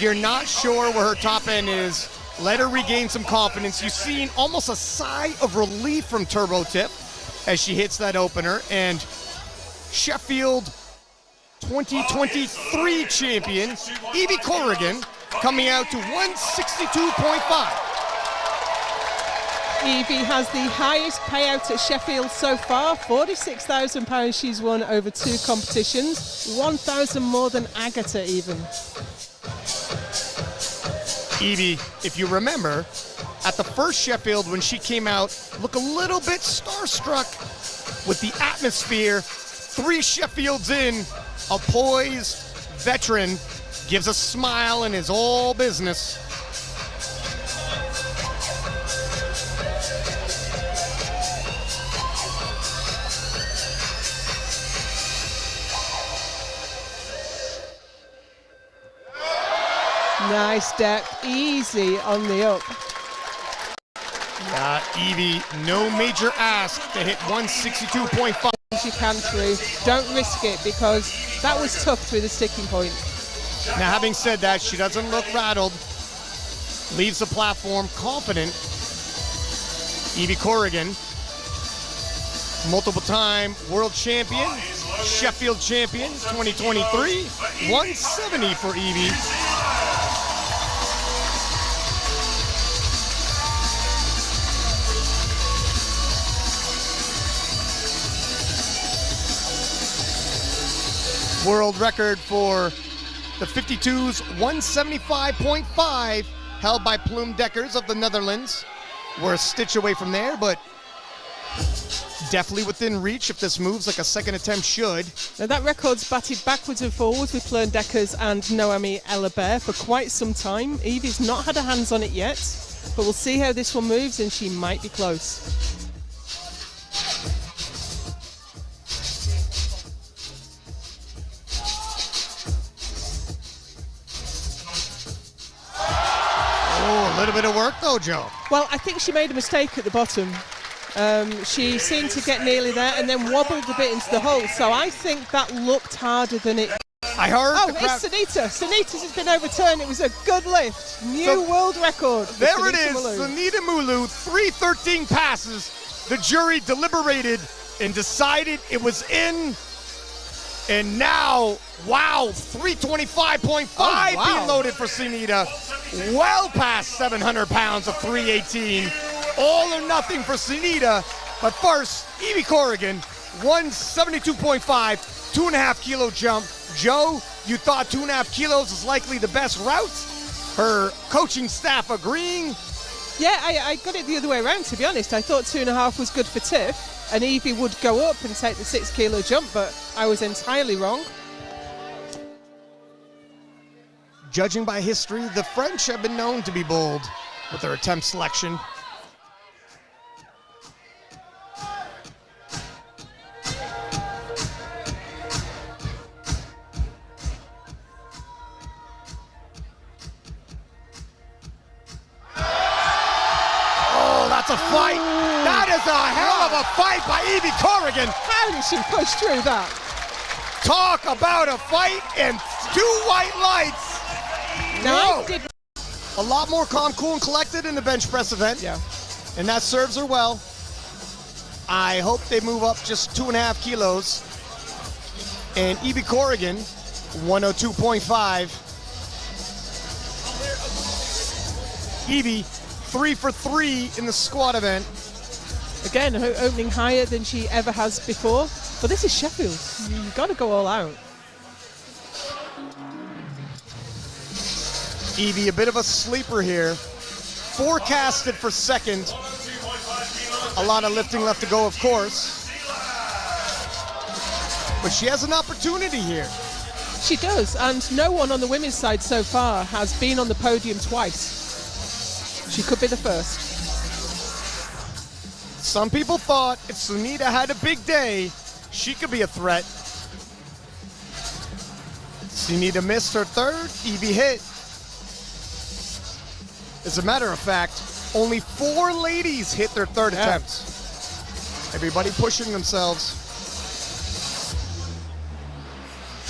If you're not sure where her top end is, let her regain some confidence. You've seen almost a sigh of relief from Turbo Tip as she hits that opener. And Sheffield 2023 champion, Evie Corrigan, coming out to 162.5. Evie has the highest payout at Sheffield so far, £46,000 she's won over 2 competitions, 1,000 more than Agatha even. Evie, if you remember, at the first Sheffield when she came out, looked a little bit starstruck with the atmosphere. 3 Sheffields in, a poised veteran gives a smile and is all business. Nice depth, easy on the up. Yeah, Evie, no major ask to hit 162.5. You can through. Don't risk it because that was tough through the sticking point. Now, having said that, she doesn't look rattled. Leaves the platform confident. Evie Corrigan, multiple-time world champion, Sheffield champion 2023, 170 for Evie. World record for the 52s, 175.5, held by Plume Deckers of the Netherlands. We're a stitch away from there, but definitely within reach if this moves like a second attempt should. Now that record's batted backwards and forwards with Plume Deckers and Noemi Ellabert for quite some time. Evie's not had her hands on it yet, but we'll see how this one moves and she might be close. Oh, a little bit of work though, Joe. Well, I think she made a mistake at the bottom. She seemed to get nearly there and then wobbled a bit into the hole. So I think that looked harder than it. I heard. Oh, it's Sunita. Sunita's has been overturned. It was a good lift. New world record. There it is. Sunita Mulu, 313 passes. The jury deliberated and decided it was in. And now, wow, 325.5 being loaded for Sunita. Well past 700 pounds of 318. All or nothing for Sunita. But first, Evie Corrigan, 172.5, 2.5 kilo jump. Joe, you thought 2.5 kilos is likely the best route? Her coaching staff agreeing? Yeah, I got it the other way around, to be honest. I thought 2.5 was good for Tiff, and Evie would go up and take the 6 kilo jump, but I was entirely wrong. Judging by history, the French have been known to be bold with their attempt selection. That's a fight. That is a hell of a fight by Evie Corrigan. How did she push through that? Talk about a fight and 2 white lights. No. A lot more calm, cool, and collected in the bench press event. Yeah. And that serves her well. I hope they move up just 2.5 kilos. And Evie Corrigan, 102.5. Evie, 3 for 3 in the squat event. Again, opening higher than she ever has before. But this is Sheffield. You've got to go all out. Evie, a bit of a sleeper here. Forecasted for second. A lot of lifting left to go, of course. But she has an opportunity here. She does, and no one on the women's side so far has been on the podium twice. She could be the first. Some people thought if Sunita had a big day, she could be a threat. Sunita missed her third, Evie hit. As a matter of fact, only 4 ladies hit their third attempt. Everybody pushing themselves.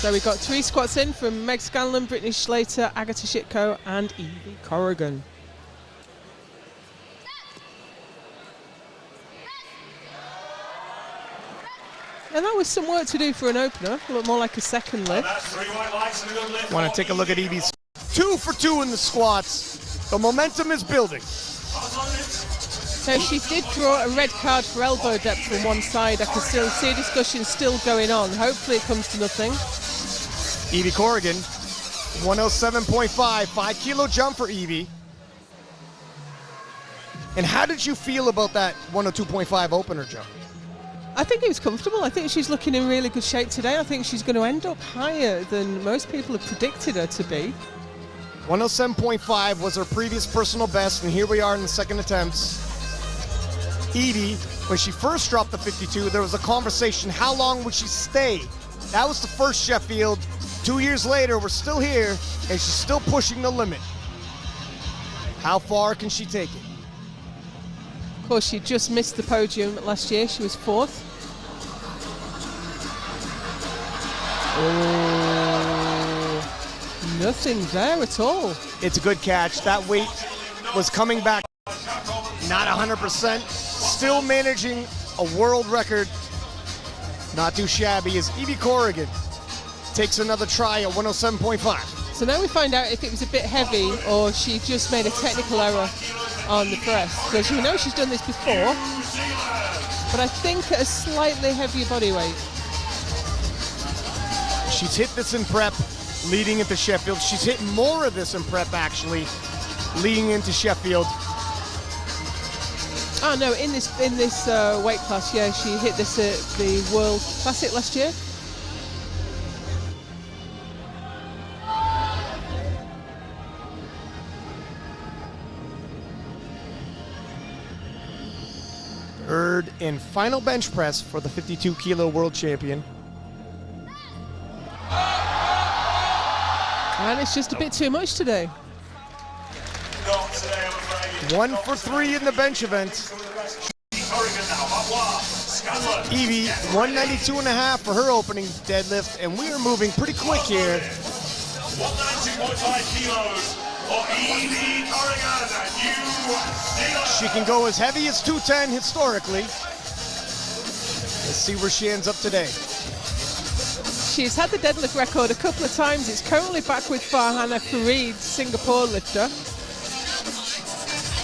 So we got 3 squats in from Meg Scanlon, Brittany Schlater, Agatha Shitko, and Evie Corrigan. And that was some work to do for an opener. A lot more like a second lift. Want to take a look at Evie's 2 for 2 in the squats. The momentum is building. So she did draw a red card for elbow depth from one side. I can still see a discussion still going on. Hopefully it comes to nothing. Evie Corrigan, 107.5, 5 kilo jump for Evie. And how did you feel about that 102.5 opener jump? I think it was comfortable. I think she's looking in really good shape today. I think she's going to end up higher than most people have predicted her to be. 107.5 was her previous personal best, and here we are in the second attempts. Evie, when she first dropped the 52, there was a conversation, how long would she stay? That was the first Sheffield. 2 years later, we're still here, and she's still pushing the limit. How far can she take it? Of course, she just missed the podium last year. She was 4th. Oh, nothing there at all. It's a good catch. That weight was coming back, not 100%. Still managing a world record. Not too shabby as Evie Corrigan takes another try at 107.5. So now we find out if it was a bit heavy or she just made a technical error on the press. Because we know she's done this before, but I think at a slightly heavier body weight. She's hit this in prep leading into Sheffield. She's hit more of this in prep actually leading into Sheffield. Oh no, in this weight class, yeah, she hit this at the World Classic last year. Third and final bench press for the 52 kilo world champion. And it's just a bit too much today. 1 for 3 in the bench event. Evie, 192.5 for her opening deadlift, and we are moving pretty quick here. 192.5 kilos for Evie Corrigan, and you She can go as heavy as 210 historically. Let's see where she ends up today. She's had the deadlift record a couple of times. It's currently back with Farhana Farid, Singapore lifter.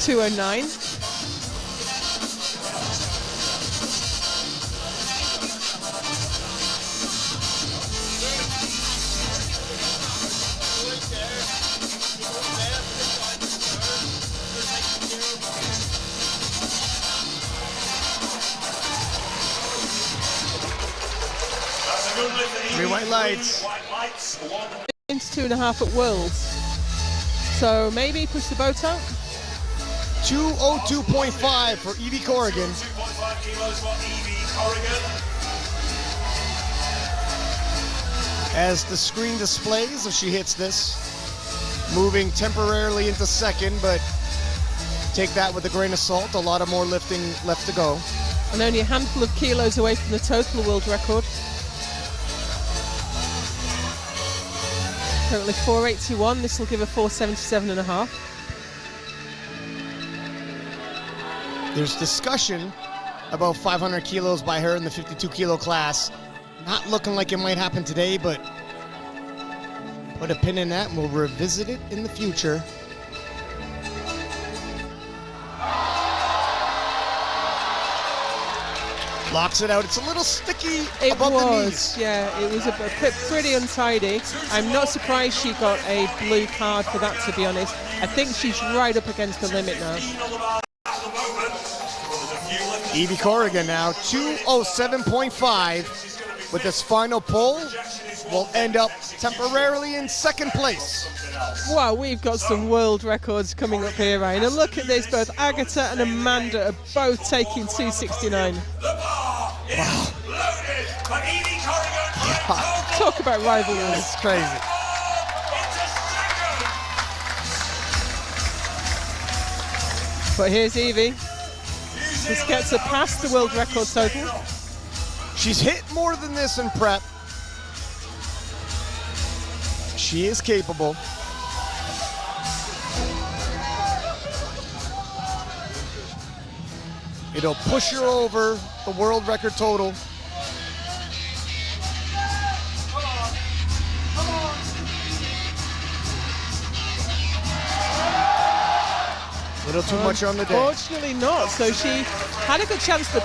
209. Three white lights. Into 2.5 at Worlds. So maybe push the boat out. 202.5 for Evie Corrigan. 2.5 kilos for Evie Corrigan. As the screen displays, if she hits this, moving temporarily into second, but take that with a grain of salt. A lot of more lifting left to go. And only a handful of kilos away from the total world record. Currently 481, this will give her 477.5. There's discussion about 500 kilos by her in the 52 kilo class. Not looking like it might happen today, but put a pin in that and we'll revisit it in the future. Locks it out. It's a little sticky above the knees. Yeah, it was a pretty untidy. I'm not surprised she got a blue card for that, to be honest. I think she's right up against the limit now. Evie Corrigan now, 207.5 with this final pull. Will end up temporarily in second place. Wow, we've got some world records coming up here, Ryan. And look at this, both Agatha and Amanda are both taking 269. Wow. Talk about rivalry. It's crazy. But here's Evie. This gets her past the world record total. She's hit more than this in prep. She is capable. It'll push her over the world record total. Little too much on the day. Unfortunately not. So she had a good chance to